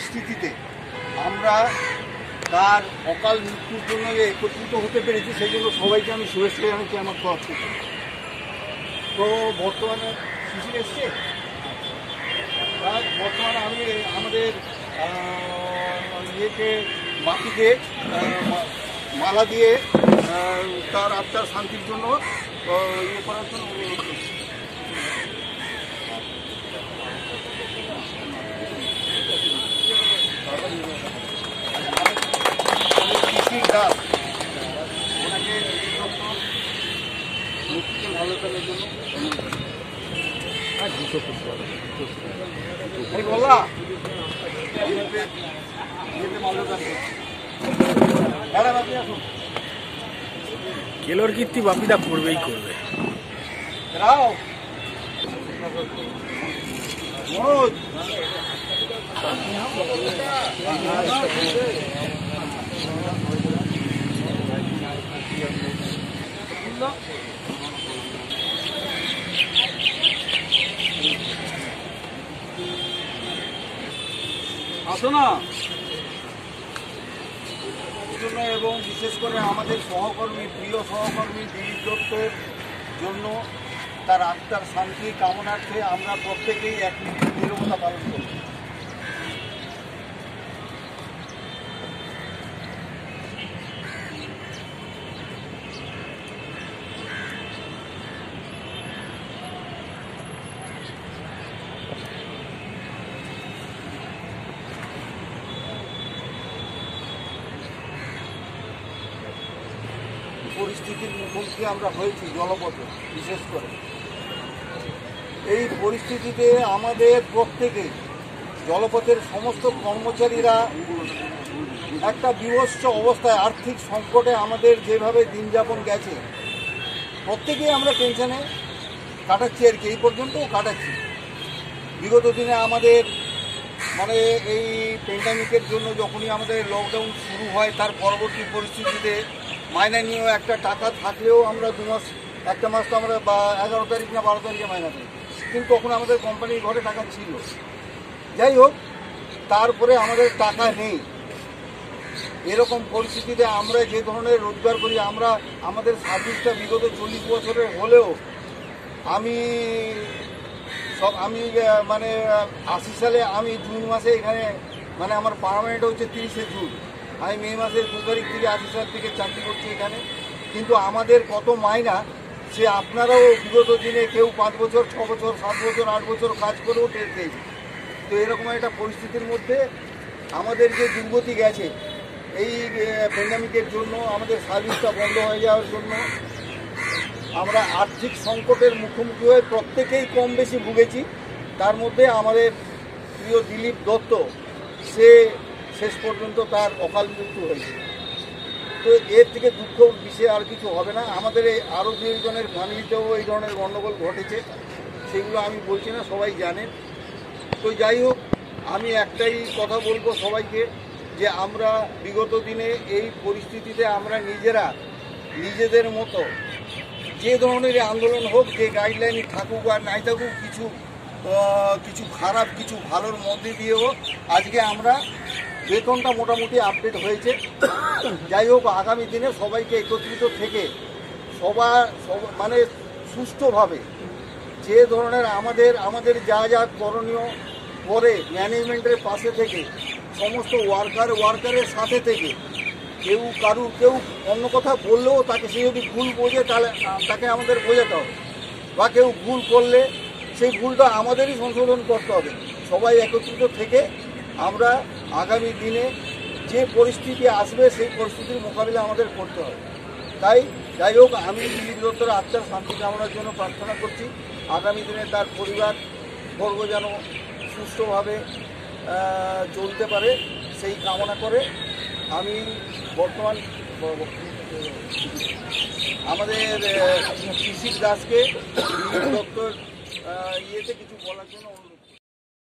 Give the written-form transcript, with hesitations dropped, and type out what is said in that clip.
পরিস্থিতিতে আমরা তার অকাল মৃত্যুর জন্য একত্রিত হতে পেরেছি, সেই জন্য সবাইকে আমি শুভেচ্ছা জানাচ্ছি আমার তরফ থেকে। তো বর্তমানে শিশির এসছে, বর্তমানে আমি আমাদের ইয়েকে মাটিকে মালা দিয়ে তার আত্মার শান্তির জন্য ইয়ে করার জন্য অনুরোধ করছি। ওনাকে মুক্তিকে ভালো করার জন্য বলা কেলোর কীর্তি বাপিদা করবেই করবে। আসো না জন্য এবং বিশেষ করে আমাদের সহকর্মী, প্রিয় সহকর্মী দিলীপ দত্তর জন্য তার আত্মার শান্তি কামনার্থে আমরা প্রত্যেকেই 1 মিনিট নীরবতা পালন করি। পরিস্থিতির মুখোমুখি আমরা হয়েছি জলপথে, বিশেষ করে এই পরিস্থিতিতে আমাদের প্রত্যেকেই জলপথের সমস্ত কর্মচারীরা একটা বিভৎস অবস্থায়, আর্থিক সংকটে আমাদের যেভাবে দিন যাপন গেছে প্রত্যেকেই আমরা টেনশনে কাটাচ্ছি আর কি, এই পর্যন্তও কাটাচ্ছি। বিগত দিনে আমাদের মানে এই প্যান্ডামিকের জন্য যখনই আমাদের লকডাউন শুরু হয় তার পরবর্তী পরিস্থিতিতে মাইনে নিয়েও একটা টাকা থাকলেও আমরা 2 মাস, একটা মাস তো আমরা 11 তারিখ না 12 তারিখে মাইনা পাই, কিন্তু তখন আমাদের কোম্পানির ঘরে টাকা ছিল। যাই হোক, তারপরে আমাদের টাকা নেই। এরকম পরিস্থিতিতে আমরা যে ধরনের রোজগার করি, আমরা আমাদের সার্ভিসটা বিগত 40 বছরের হলেও আমি মানে 80 সালে আমি জুন মাসে এখানে মানে আমার পার্মানেন্ট হচ্ছে 30শে জুন, আমি মে মাসের 2 তারিখ থেকে 80 সাল থেকে চাকরি করছি এখানে। কিন্তু আমাদের কত মাইনা সে আপনারাও বিগত দিনে কেউ 5 বছর, 6 বছর, 7 বছর, 8 বছর কাজ করেও টের পেয়েছে। তো এরকম একটা পরিস্থিতির মধ্যে আমাদের যে দুর্গতি গেছে এই প্যান্ডামিকের জন্য, আমাদের সার্ভিসটা বন্ধ হয়ে যাওয়ার জন্য আমরা আর্থিক সংকটের মুখোমুখি হয়ে প্রত্যেকেই কম বেশি ভুগেছি। তার মধ্যে আমাদের প্রিয় দিলীপ দত্ত, সে শেষ পর্যন্ত তার অকাল মৃত্যু হয়েছে। তো এর থেকে দুঃখ বিষয়ে আর কিছু হবে না। আমাদের এই আরও 2 জনের ফ্যামিলিতেও এই ধরনের গণ্ডগোল ঘটেছে, সেগুলো আমি বলছি না, সবাই জানেন। তো যাই হোক, আমি একটাই কথা বলবো সবাইকে, যে আমরা বিগত দিনে এই পরিস্থিতিতে আমরা নিজেরা নিজেদের মতো যে ধরনের আন্দোলন হোক, যে গাইডলাইন থাকুক আর নাই থাকুক, কিছু খারাপ কিছু ভালোর মধ্যে দিয়েও আজকে আমরা বেতনটা মোটামুটি আপডেট হয়েছে। যাই হোক, আগামী দিনে সবাইকে একত্রিত থেকে মানে সুষ্ঠুভাবে যে ধরনের আমাদের যা যা করণীয় করে ম্যানেজমেন্টের পাশে থেকে সমস্ত ওয়ার্কারের সাথে থেকে কেউ অন্য কথা বললেও তাকে সে যদি ভুল বোঝে তাহলে তাকে আমাদের বোঝাতে হবে, বা কেউ ভুল করলে সেই ভুলটা আমাদেরই সংশোধন করতে হবে। সবাই একত্রিত থেকে আমরা আগামী দিনে যে পরিস্থিতি আসবে সেই পরিস্থিতির মোকাবিলা আমাদের করতে হবে। তাই যাই হোক, আমি দিলীপ দত্তের আত্মার শান্তি কামনার জন্য প্রার্থনা করছি। আগামী দিনে তার পরিবারবর্গ যেন সুষ্ঠুভাবে চলতে পারে সেই কামনা করে আমি বর্তমান আমাদের শিশির দাসকে দিলীপ দত্তর ইয়েতে কিছু বলার জন্য